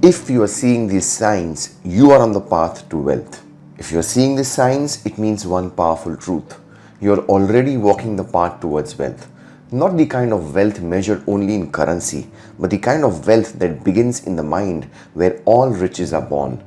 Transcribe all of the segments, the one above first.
If you are seeing these signs, you are on the path to wealth. If you are seeing these signs, it means one powerful truth. You are already walking the path towards wealth. Not the kind of wealth measured only in currency, but the kind of wealth that begins in the mind where all riches are born.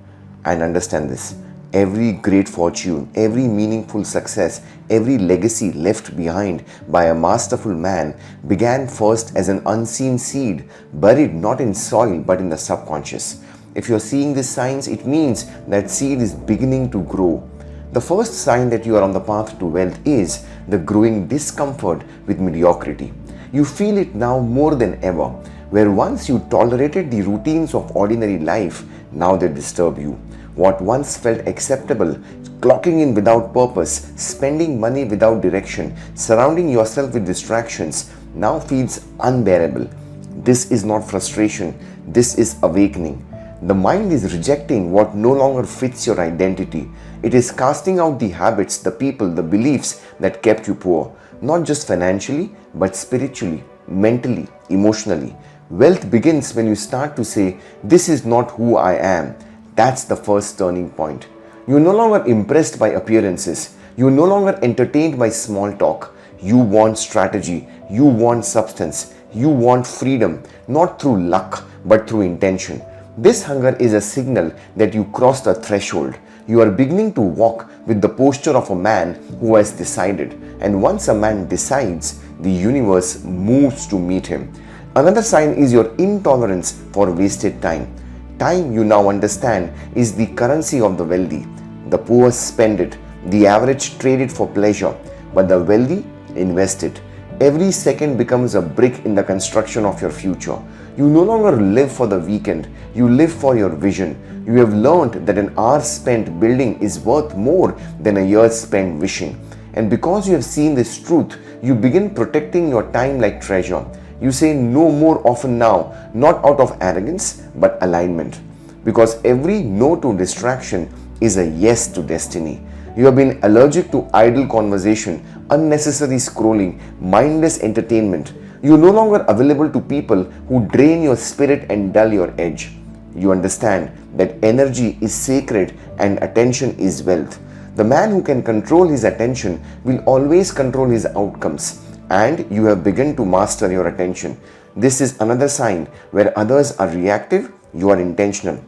And understand this. Every great fortune, every meaningful success, every legacy left behind by a masterful man began first as an unseen seed, buried not in soil but in the subconscious. If you're seeing these signs, it means that seed is beginning to grow. The first sign that you are on the path to wealth is the growing discomfort with mediocrity. You feel it now more than ever, where once you tolerated the routines of ordinary life, now they disturb you. What once felt acceptable, clocking in without purpose, spending money without direction, surrounding yourself with distractions, now feels unbearable. This is not frustration, this is awakening. The mind is rejecting what no longer fits your identity. It is casting out the habits, the people, the beliefs that kept you poor, not just financially, but spiritually, mentally, emotionally. Wealth begins when you start to say, "This is not who I am." That's the first turning point. You're no longer impressed by appearances. You're no longer entertained by small talk. You want strategy. You want substance. You want freedom, not through luck, but through intention. This hunger is a signal that you crossed a threshold. You are beginning to walk with the posture of a man who has decided. And once a man decides, the universe moves to meet him. Another sign is your intolerance for wasted time. Time, you now understand, is the currency of the wealthy. The poor spend it, the average trade it for pleasure, but the wealthy invest it. Every second becomes a brick in the construction of your future. You no longer live for the weekend, you live for your vision. You have learned that an hour spent building is worth more than a year spent wishing. And because you have seen this truth, you begin protecting your time like treasure. You say no more often now, not out of arrogance, but alignment. Because every no to distraction is a yes to destiny. You have been allergic to idle conversation, unnecessary scrolling, mindless entertainment. You are no longer available to people who drain your spirit and dull your edge. You understand that energy is sacred and attention is wealth. The man who can control his attention will always control his outcomes. And you have begun to master your attention. This is another sign. Where others are reactive, you are intentional.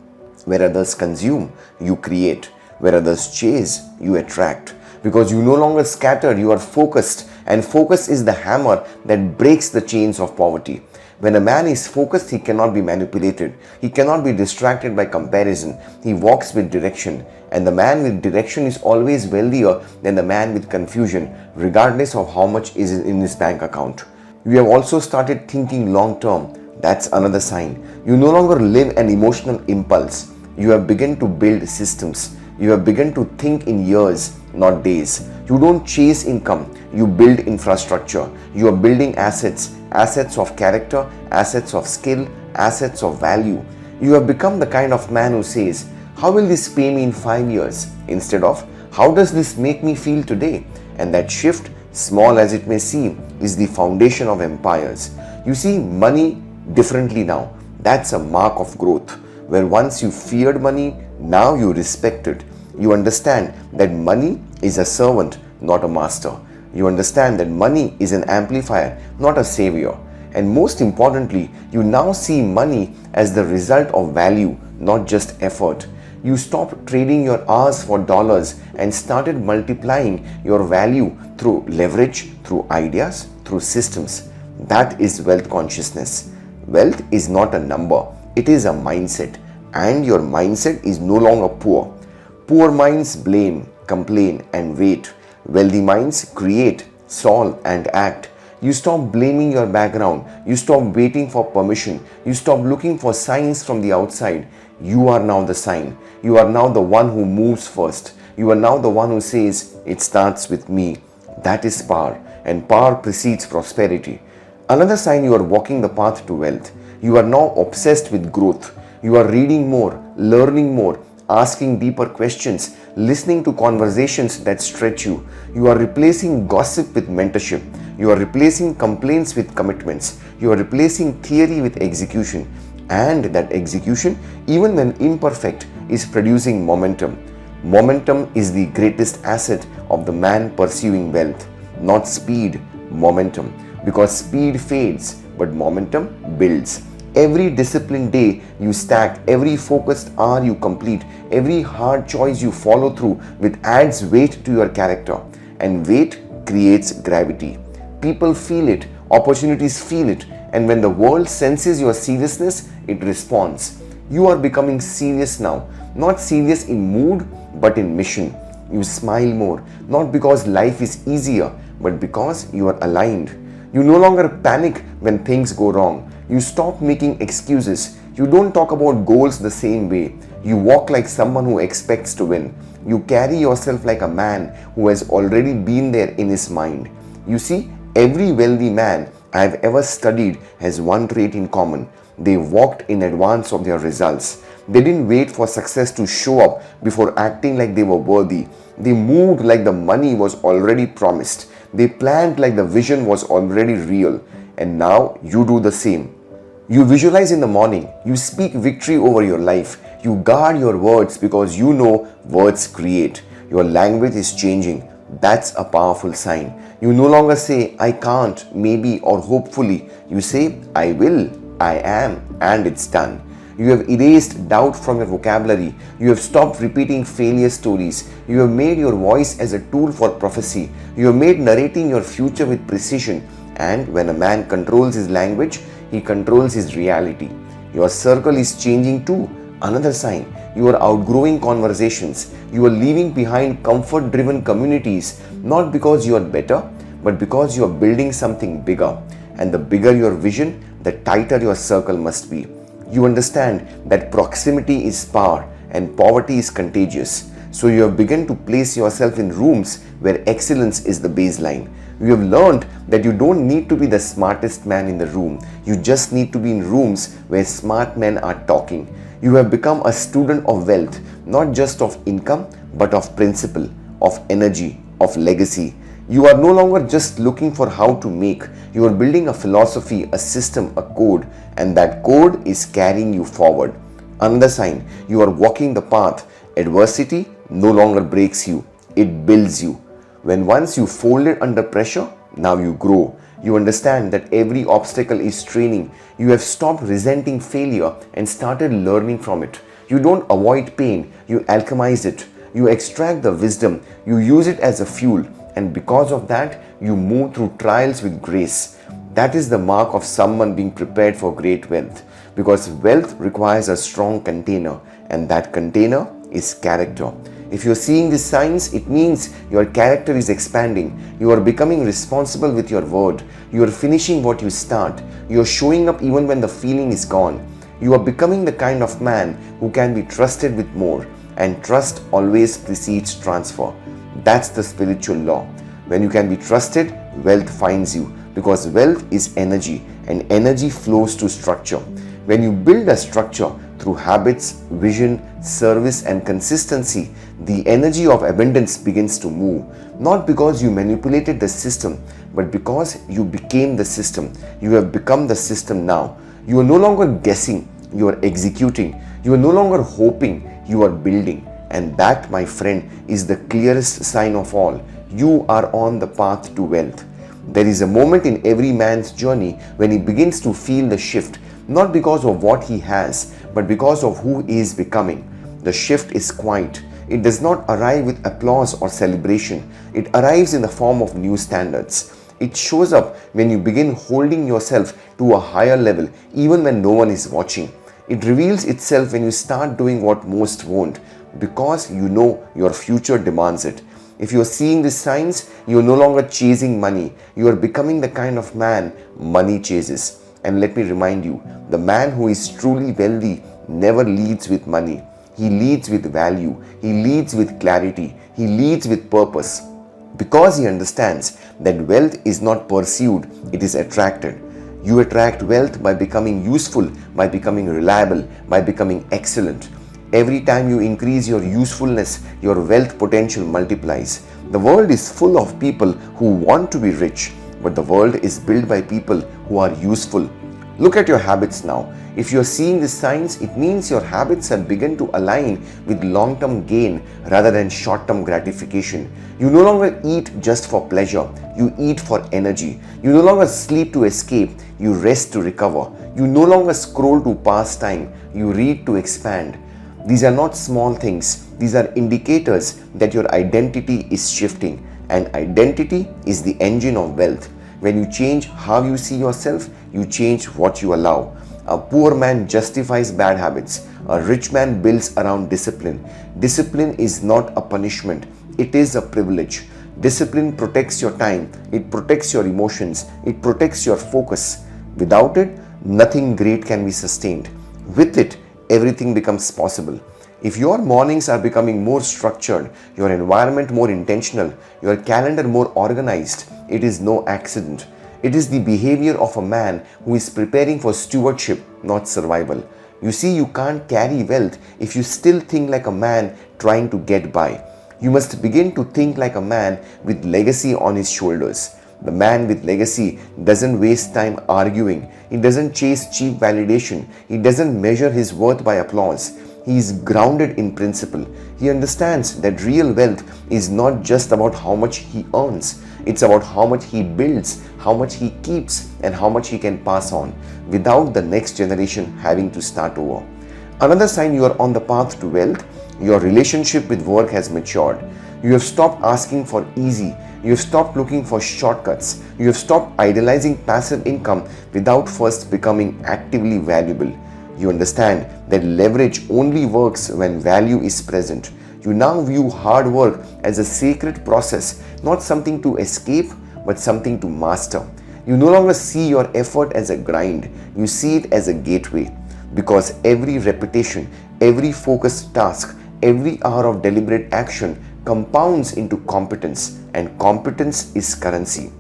Where others consume, you create. Where others chase, you attract. Because you no longer scatter, you are focused. And focus is the hammer that breaks the chains of poverty. When a man is focused, he cannot be manipulated. He cannot be distracted by comparison. He walks with direction. And the man with direction is always wealthier than the man with confusion, regardless of how much is in his bank account. You have also started thinking long term. That's another sign. You no longer live an emotional impulse. You have begun to build systems. You have begun to think in years, not days. You don't chase income. You build infrastructure. You are building assets. Assets of character, assets of skill, assets of value. You have become the kind of man who says, "How will this pay me in 5 years?" instead of, "How does this make me feel today?" And that shift, small as it may seem, is the foundation of empires. You see money differently now. That's a mark of growth. Where once you feared money, now you respect it. You understand that money is a servant, not a master. You understand that money is an amplifier, not a savior. And most importantly, you now see money as the result of value, not just effort. You stopped trading your hours for dollars and started multiplying your value through leverage, through ideas, through systems. That is wealth consciousness. Wealth is not a number, it is a mindset. And your mindset is no longer poor. Poor minds blame, complain, and wait. Wealthy minds create, solve, and act. You stop blaming your background. You stop waiting for permission. You stop looking for signs from the outside. You are now the sign. You are now the one who moves first. You are now the one who says, "It starts with me." That is power, and power precedes prosperity. Another sign you are walking the path to wealth. You are now obsessed with growth. You are reading more, learning more, asking deeper questions, listening to conversations that stretch you. You are replacing gossip with mentorship. You are replacing complaints with commitments. You are replacing theory with execution. And that execution, even when imperfect, is producing momentum. Momentum is the greatest asset of the man pursuing wealth, not speed, momentum. Because speed fades, but momentum builds. Every disciplined day you stack, every focused hour you complete, every hard choice you follow through with adds weight to your character. And weight creates gravity. People feel it, opportunities feel it, and when the world senses your seriousness, it responds. You are becoming serious now, not serious in mood, but in mission. You smile more, not because life is easier, but because you are aligned. You no longer panic when things go wrong. You stop making excuses. You don't talk about goals the same way. You walk like someone who expects to win. You carry yourself like a man who has already been there in his mind. You see, every wealthy man I have ever studied has one trait in common. They walked in advance of their results. They didn't wait for success to show up before acting like they were worthy. They moved like the money was already promised. They planned like the vision was already real. And now you do the same. You visualize in the morning. You speak victory over your life. You guard your words because you know words create. Your language is changing. That's a powerful sign. You no longer say, I can't, maybe, or hopefully. You say, I will, I am, and it's done. You have erased doubt from your vocabulary. You have stopped repeating failure stories. You have made your voice as a tool for prophecy. You have made narrating your future with precision. And when a man controls his language, he controls his reality. Your circle is changing too. Another sign. You are outgrowing conversations. You are leaving behind comfort-driven communities, not because you are better, but because you are building something bigger. And the bigger your vision, the tighter your circle must be. You understand that proximity is power and poverty is contagious. So you have begun to place yourself in rooms where excellence is the baseline. You have learned that you don't need to be the smartest man in the room. You just need to be in rooms where smart men are talking. You have become a student of wealth, not just of income, but of principle, of energy, of legacy. You are no longer just looking for how to make. You are building a philosophy, a system, a code, and that code is carrying you forward. Another sign, you are walking the path. Adversity no longer breaks you, it builds you. When once you folded under pressure, now you grow. You understand that every obstacle is training. You have stopped resenting failure and started learning from it. You don't avoid pain, you alchemize it. You extract the wisdom, you use it as a fuel, and because of that, you move through trials with grace. That is the mark of someone being prepared for great wealth, because wealth requires a strong container, and that container is character. If you're seeing these signs, it means your character is expanding. You are becoming responsible with your word. You are finishing what you start. You are showing up even when the feeling is gone. You are becoming the kind of man who can be trusted with more, and trust always precedes transfer. That's the spiritual law. When you can be trusted, wealth finds you, because wealth is energy, and energy flows to structure. When you build a structure through habits, vision, service, and consistency, the energy of abundance begins to move, not because you manipulated the system, but because you became the system. You have become the system now. You are no longer guessing, you are executing. You are no longer hoping, you are building. And that, my friend, is the clearest sign of all. You are on the path to wealth. There is a moment in every man's journey when he begins to feel the shift, not because of what he has, but because of who he is becoming. The shift is quiet. It does not arrive with applause or celebration. It arrives in the form of new standards. It shows up when you begin holding yourself to a higher level, even when no one is watching. It reveals itself when you start doing what most won't, because you know your future demands it. If you are seeing these signs, you are no longer chasing money. You are becoming the kind of man money chases. And let me remind you, the man who is truly wealthy never leads with money. He leads with value. He leads with clarity. He leads with purpose. Because he understands that wealth is not pursued, it is attracted. You attract wealth by becoming useful, by becoming reliable, by becoming excellent. Every time you increase your usefulness, your wealth potential multiplies. The world is full of people who want to be rich, but the world is built by people who are useful. Look at your habits now. If you're seeing these signs, it means your habits have begun to align with long-term gain rather than short-term gratification. You no longer eat just for pleasure, you eat for energy. You no longer sleep to escape, you rest to recover. You no longer scroll to pass time, you read to expand. These are not small things, these are indicators that your identity is shifting, and identity is the engine of wealth. When you change how you see yourself, you change what you allow. A poor man justifies bad habits. A rich man builds around discipline. Discipline is not a punishment, it is a privilege. Discipline protects your time, it protects your emotions, it protects your focus. Without it, nothing great can be sustained. With it, everything becomes possible. If your mornings are becoming more structured, your environment more intentional, your calendar more organized, it is no accident. It is the behavior of a man who is preparing for stewardship, not survival. You see, you can't carry wealth if you still think like a man trying to get by. You must begin to think like a man with legacy on his shoulders. The man with legacy doesn't waste time arguing. He doesn't chase cheap validation. He doesn't measure his worth by applause. He is grounded in principle. He understands that real wealth is not just about how much he earns. It's about how much he builds, how much he keeps, and how much he can pass on without the next generation having to start over. Another sign you are on the path to wealth, your relationship with work has matured. You have stopped asking for easy. You have stopped looking for shortcuts. You have stopped idolizing passive income without first becoming actively valuable. You understand that leverage only works when value is present. You now view hard work as a sacred process, not something to escape, but something to master. You no longer see your effort as a grind, you see it as a gateway. Because every repetition, every focused task, every hour of deliberate action compounds into competence, and competence is currency.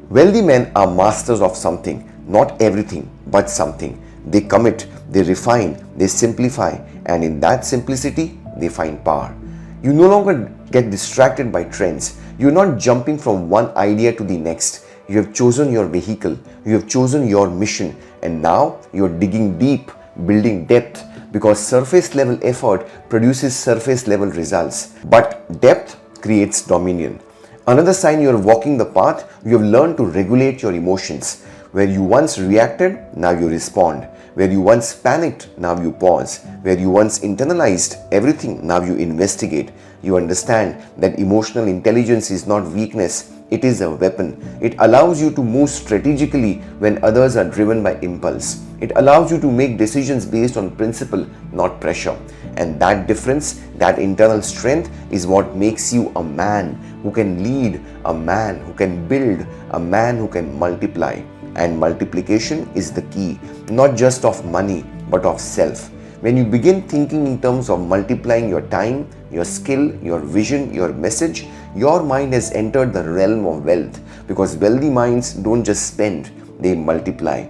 Wealthy men are masters of something, not everything, but something. They commit, they refine, they simplify, and in that simplicity, they find power. You no longer get distracted by trends. You're not jumping from one idea to the next. You have chosen your vehicle, you have chosen your mission, and now you're digging deep, building depth, because surface level effort produces surface level results. But depth creates dominion. Another sign you're walking the path, you have learned to regulate your emotions. Where you once reacted, now you respond. Where you once panicked, now you pause. Where you once internalized everything, now you investigate. You understand that emotional intelligence is not weakness, it is a weapon. It allows you to move strategically when others are driven by impulse. It allows you to make decisions based on principle, not pressure. And that difference, that internal strength is what makes you a man who can lead, a man who can build, a man who can multiply. And multiplication is the key, not just of money, but of self. When you begin thinking in terms of multiplying your time, your skill, your vision, your message, your mind has entered the realm of wealth, because wealthy minds don't just spend, they multiply.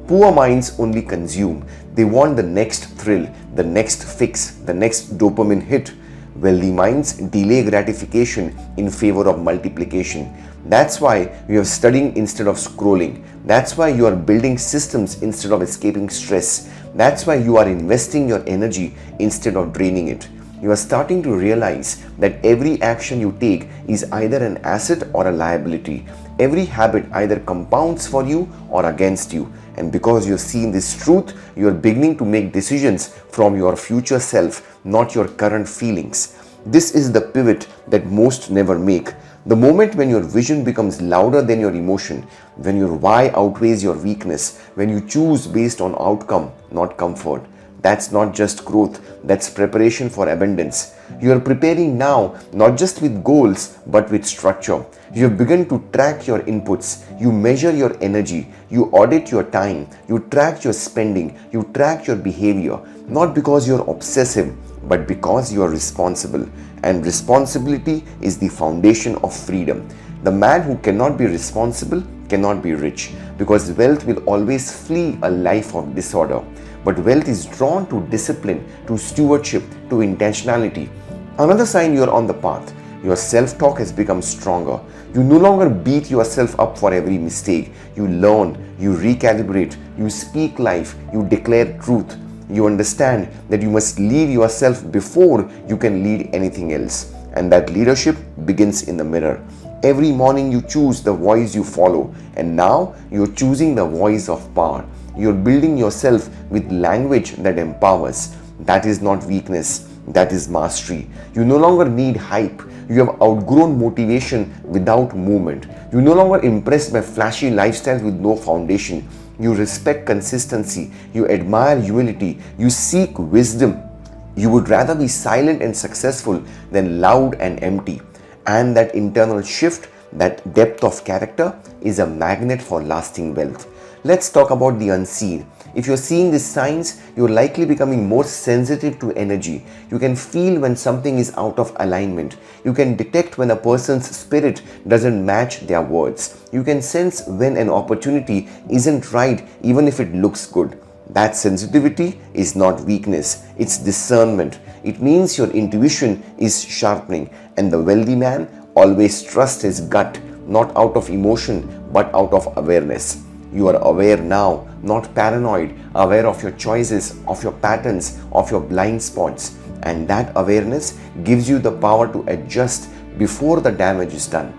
Poor minds only consume. They want the next thrill, the next fix, the next dopamine hit. Wealthy minds delay gratification in favor of multiplication. That's why you are studying instead of scrolling. That's why you are building systems instead of escaping stress. That's why you are investing your energy instead of draining it. You are starting to realize that every action you take is either an asset or a liability. Every habit either compounds for you or against you. And because you've seen this truth, you are beginning to make decisions from your future self, not your current feelings. This is the pivot that most never make. The moment when your vision becomes louder than your emotion, when your why outweighs your weakness, when you choose based on outcome, not comfort. That's not just growth, that's preparation for abundance. You are preparing now, not just with goals, but with structure. You have begun to track your inputs, you measure your energy, you audit your time, you track your spending, you track your behavior, not because you're obsessive, but because you are responsible. And responsibility is the foundation of freedom. The man who cannot be responsible cannot be rich, because wealth will always flee a life of disorder. But wealth is drawn to discipline, to stewardship, to intentionality. Another sign you are on the path. Your self-talk has become stronger. You no longer beat yourself up for every mistake. You learn, you recalibrate, you speak life, you declare truth. You understand that you must lead yourself before you can lead anything else. And that leadership begins in the mirror. Every morning you choose the voice you follow, and now you're choosing the voice of power. You're building yourself with language that empowers. That is not weakness, that is mastery. You no longer need hype. You have outgrown motivation without movement. You're no longer impressed by flashy lifestyles with no foundation. You respect consistency. You admire humility. You seek wisdom. You would rather be silent and successful than loud and empty. And that internal shift, that depth of character, is a magnet for lasting wealth. Let's talk about the unseen. If you're seeing these signs, you're likely becoming more sensitive to energy. You can feel when something is out of alignment. You can detect when a person's spirit doesn't match their words. You can sense when an opportunity isn't right, even if it looks good. That sensitivity is not weakness, it's discernment. It means your intuition is sharpening, and the wealthy man always trusts his gut, not out of emotion, but out of awareness. You are aware now, not paranoid, aware of your choices, of your patterns, of your blind spots. And that awareness gives you the power to adjust before the damage is done.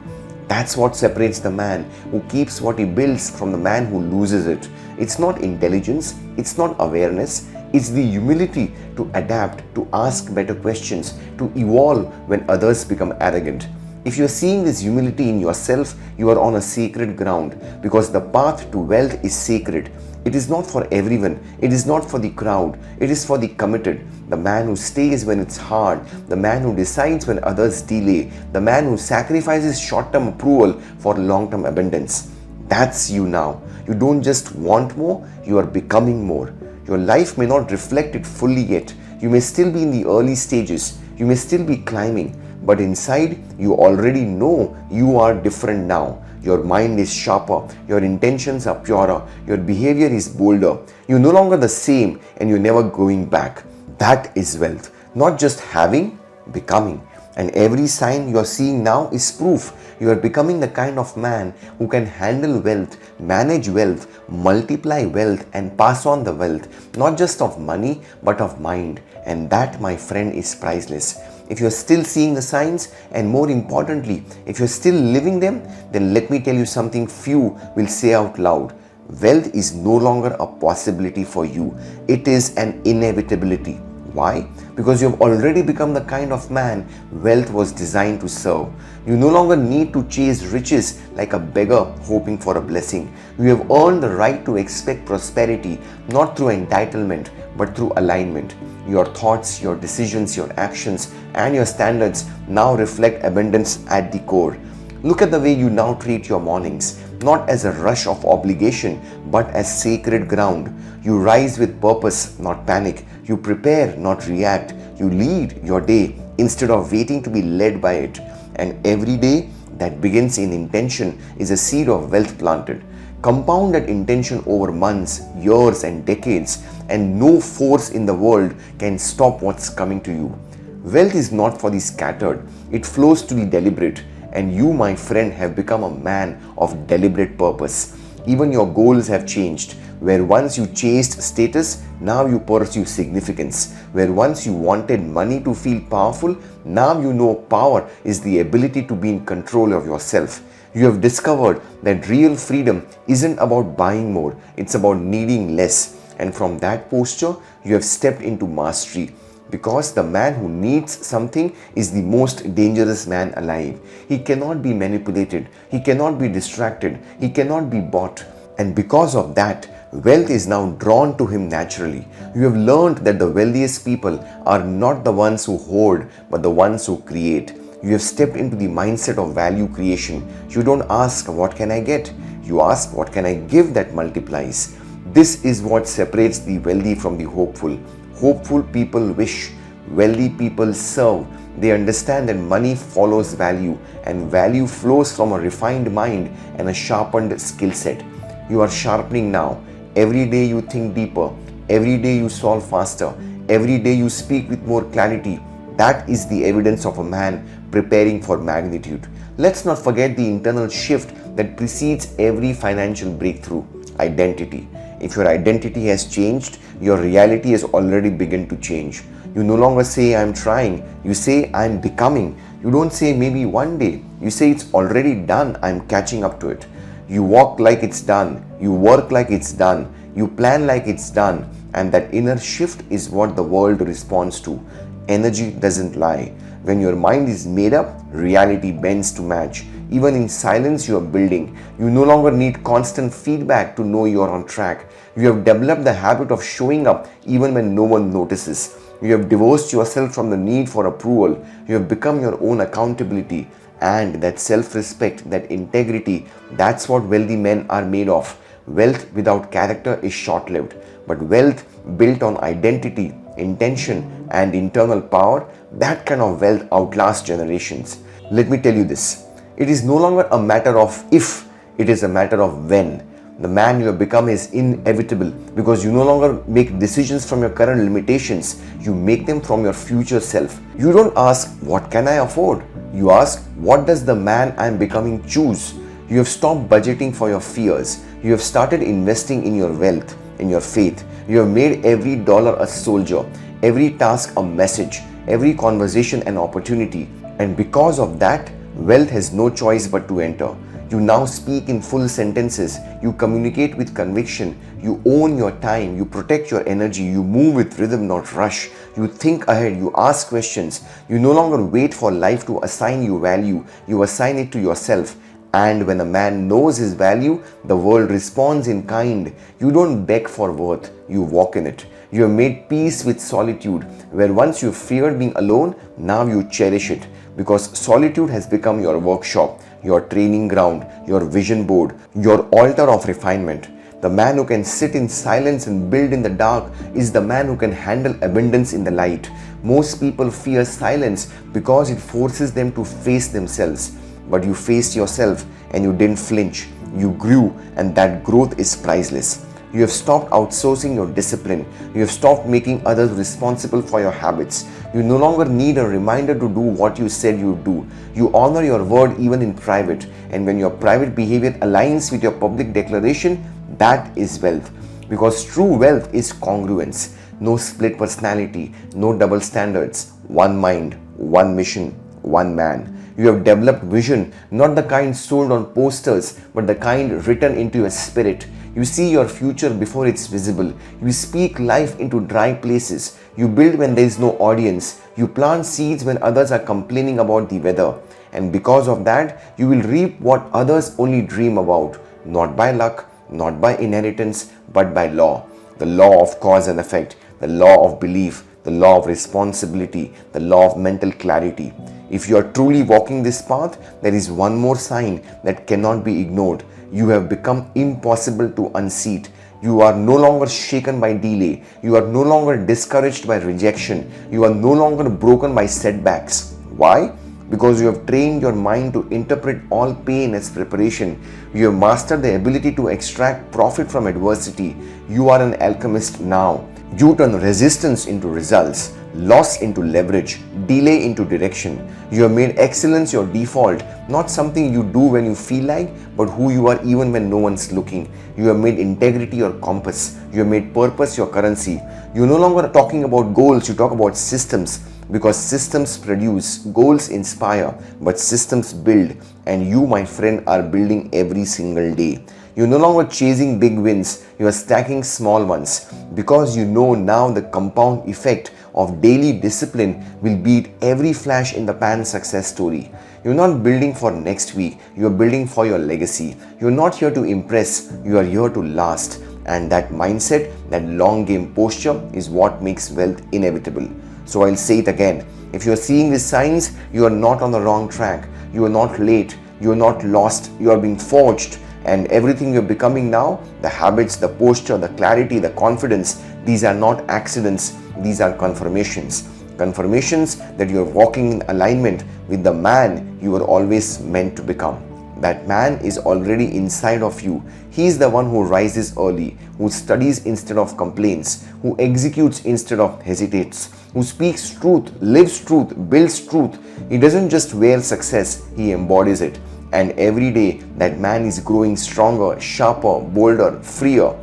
That's what separates the man who keeps what he builds from the man who loses it. It's not intelligence, it's not awareness, it's the humility to adapt, to ask better questions, to evolve when others become arrogant. If you're seeing this humility in yourself, you are on a sacred ground, because the path to wealth is sacred. It is not for everyone. It is not for the crowd. It is for the committed. The man who stays when it's hard. The man who decides when others delay. The man who sacrifices short-term approval for long-term abundance. That's you now. You don't just want more, you are becoming more. Your life may not reflect it fully yet. You may still be in the early stages. You may still be climbing. But inside, you already know you are different now. Your mind is sharper, your intentions are purer, your behavior is bolder. You're no longer the same, and you're never going back. That is wealth. Not just having, becoming. And every sign you're seeing now is proof. You are becoming the kind of man who can handle wealth, manage wealth, multiply wealth, and pass on the wealth, not just of money, but of mind. And that, my friend, is priceless. If you're still seeing the signs, and more importantly, if you're still living them, then let me tell you something few will say out loud. Wealth is no longer a possibility for you. It is an inevitability. Why? Because you have already become the kind of man wealth was designed to serve. You no longer need to chase riches like a beggar hoping for a blessing. You have earned the right to expect prosperity, not through entitlement, but through alignment. Your thoughts, your decisions, your actions, and your standards now reflect abundance at the core. Look at the way you now treat your mornings, not as a rush of obligation, but as sacred ground. You rise with purpose, not panic. You prepare, not react. You lead your day instead of waiting to be led by it. And every day that begins in intention is a seed of wealth planted. Compound that intention over months, years, and decades, and no force in the world can stop what's coming to you. Wealth is not for the scattered, it flows to the deliberate. And you, my friend, have become a man of deliberate purpose. Even your goals have changed. Where once you chased status, now you pursue significance. Where once you wanted money to feel powerful, now you know power is the ability to be in control of yourself. You have discovered that real freedom isn't about buying more, it's about needing less. And from that posture, you have stepped into mastery. Because the man who needs something is the most dangerous man alive. He cannot be manipulated, he cannot be distracted, he cannot be bought. And because of that, wealth is now drawn to him naturally. You have learned that the wealthiest people are not the ones who hoard, but the ones who create. You have stepped into the mindset of value creation. You don't ask, what can I get? You ask, what can I give that multiplies? This is what separates the wealthy from the hopeful. Hopeful people wish, wealthy people serve. They understand that money follows value, and value flows from a refined mind and a sharpened skill set. You are sharpening now. Every day you think deeper. Every day you solve faster. Every day you speak with more clarity. That is the evidence of a man preparing for magnitude. Let's not forget the internal shift that precedes every financial breakthrough: identity. If your identity has changed, your reality has already begun to change. You no longer say, "I'm trying," you say, "I'm becoming." You don't say, "maybe one day." You say, "it's already done, I'm catching up to it." You walk like it's done, you work like it's done, you plan like it's done, and that inner shift is what the world responds to. Energy doesn't lie. When your mind is made up, reality bends to match. Even in silence, you are building. You no longer need constant feedback to know you are on track. You have developed the habit of showing up even when no one notices. You have divorced yourself from the need for approval. You have become your own accountability. And that self-respect, that integrity, that's what wealthy men are made of. Wealth without character is short-lived, but wealth built on identity, intention, and internal power, that kind of wealth outlasts generations. Let me tell you this: it is no longer a matter of if, it is a matter of when. The man you have become is inevitable because you no longer make decisions from your current limitations, you make them from your future self. You don't ask, "What can I afford?" You ask, "What does the man I am becoming choose?" You have stopped budgeting for your fears. You have started investing in your wealth, in your faith. You have made every dollar a soldier, every task a message, every conversation an opportunity. And because of that, wealth has no choice but to enter. You now speak in full sentences. You communicate with conviction. You own your time. You protect your energy. You move with rhythm, not rush. You think ahead. You ask questions. You no longer wait for life to assign you value. You assign it to yourself. And when a man knows his value, the world responds in kind. You don't beg for worth. You walk in it. You have made peace with solitude. Where once you feared being alone, now you cherish it. Because solitude has become your workshop, your training ground, your vision board, your altar of refinement. The man who can sit in silence and build in the dark is the man who can handle abundance in the light. Most people fear silence because it forces them to face themselves. But you faced yourself and you didn't flinch. You grew, and that growth is priceless. You have stopped outsourcing your discipline. You have stopped making others responsible for your habits. You no longer need a reminder to do what you said you would do. You honor your word even in private. And when your private behavior aligns with your public declaration, that is wealth. Because true wealth is congruence. No split personality, no double standards. One mind, one mission, one man. You have developed vision, not the kind sold on posters, but the kind written into your spirit. You see your future before it's visible. You speak life into dry places. You build when there is no audience. You plant seeds when others are complaining about the weather. And because of that, you will reap what others only dream about. Not by luck, not by inheritance, but by law. The law of cause and effect, the law of belief, the law of responsibility, the law of mental clarity. If you are truly walking this path, there is one more sign that cannot be ignored. You have become impossible to unseat. You are no longer shaken by delay. You are no longer discouraged by rejection. You are no longer broken by setbacks. Why? Because you have trained your mind to interpret all pain as preparation. You have mastered the ability to extract profit from adversity. You are an alchemist now. You turn resistance into results, loss into leverage, delay into direction. You have made excellence your default, not something you do when you feel like, but who you are even when no one's looking. You have made integrity your compass. You have made purpose your currency. You're no longer talking about goals, you talk about systems. Because systems produce, goals inspire, but systems build. And you, my friend, are building every single day. You're no longer chasing big wins, you are stacking small ones. Because you know now the compound effect of daily discipline will beat every flash in the pan success story. You're not building for next week, you're building for your legacy. You're not here to impress, you are here to last. And that mindset, that long game posture is what makes wealth inevitable. So I'll say it again. If you're seeing these signs, you are not on the wrong track. You are not late. You are not lost. You are being forged. And everything you're becoming now, the habits, the posture, the clarity, the confidence, these are not accidents. These are confirmations. Confirmations that you're walking in alignment with the man you were always meant to become. That man is already inside of you. He is the one who rises early, who studies instead of complains, who executes instead of hesitates, who speaks truth, lives truth, builds truth. He doesn't just wear success, he embodies it. And every day that man is growing stronger, sharper, bolder, freer.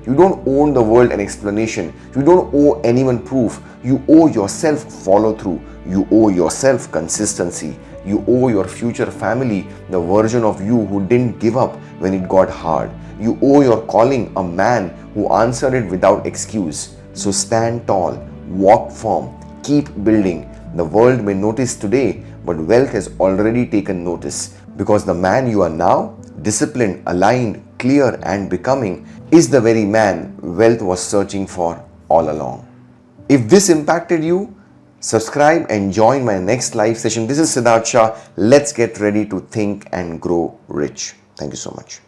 You don't owe the world an explanation. You don't owe anyone proof. You owe yourself follow through. You owe yourself consistency. You owe your future family the version of you who didn't give up when it got hard. You owe your calling a man who answered it without excuse. So stand tall, walk firm, keep building. The world may notice today, but wealth has already taken notice. Because the man you are now, disciplined, aligned, clear and becoming, is the very man wealth was searching for all along. If this impacted you, subscribe and join my next live session. This is Siddharth Shah. Let's get ready to think and grow rich. Thank you so much.